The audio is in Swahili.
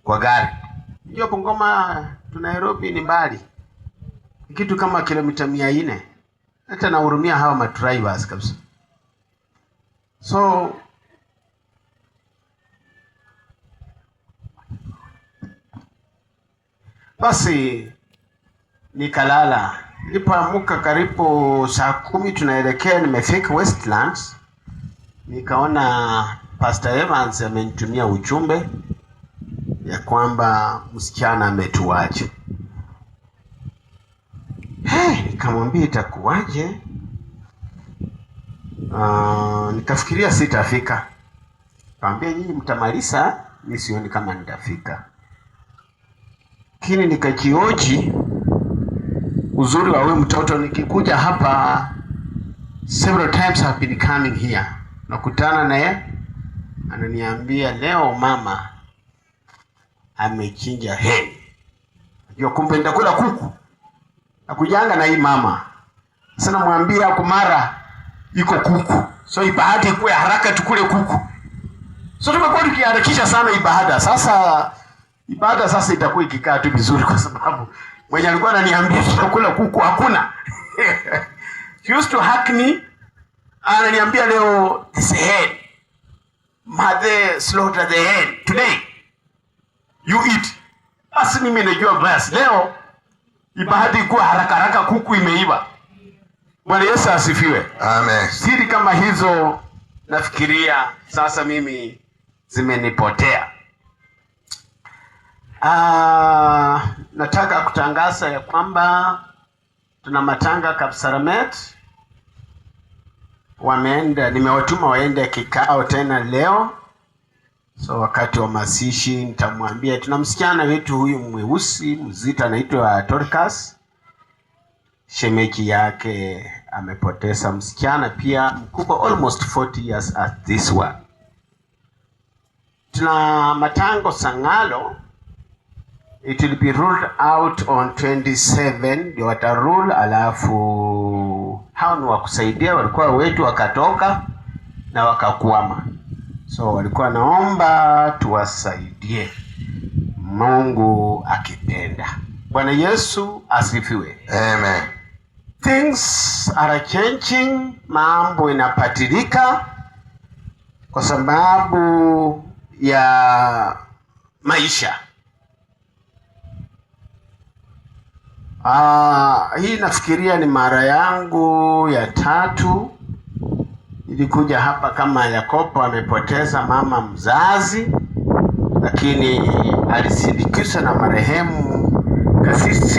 kwa gari. Hiyo Bungoma tu Nairobi ni mbali, kitu kama kilomita 400. Hata nahurumia hawa madrivers kabisa. So basi nikalala. Nilipoamka karibu saa 10 tunaelekea, nimefika Westlands, nikaona Pastor Evans amenitumia ujumbe ya kwamba msichana ametuacha. Nikamwambia itakuwaje? Nikafikiria sitafika. Nikamwambia nyinyi mtamaliza, mimi sioni kama nitafika. Lakini nikajioji uzuri wa wewe mtoto, nikikuja hapa several times have been coming here. Nakutana naye ananiambia leo mama amechinja hen. Ndio kumbe nitakula kuku. Nakujanga na hii mama. Sasa namwambia kumara iko kuku. So ibada ikuwe haraka tukule kuku. So tumekuwa tukiharakisha sana ibada. Sasa ibada sasa itakuwa ikikaa tu vizuri kwa sababu mwenye alikuwa ananiambia tutakula kuku hakuna. She used to hack me. Ananiambia leo this hen. Mother slaughter the hen today. You eat. Basi mimi najua basi leo ibada ikuwa haraka haraka kuku imeiva. Bwana Yesu asifiwe. Amen. Siri kama hizo nafikiria sasa mimi zimenipotea. Nataka kutangaza ya kwamba tuna matanga Kapsaramet. Wameenda, nimewatuma waende kikao tena leo. So wakati wa masishi nitamwambia tuna msichana wetu huyu mweusi mzito anaitwa Dorcas. Shemeji yake amepoteza msichana pia mkubwa almost 40 years at this one. Tuna matango Sangalo. It will be ruled out on 27. Ndio watarule, alafu hao ni wakusaidia walikuwa wetu wakatoka na wakakwama. So walikuwa naomba tuwasaidie Mungu akipenda. Bwana Yesu asifiwe. Amen. Things are changing, mambo inapatilika kwa sababu ya maisha. Hii nafikiria ni mara yangu ya 3. Nilikuja hapa kama Yakobo amepoteza mama mzazi, lakini alisindikizwa na marehemu kasisi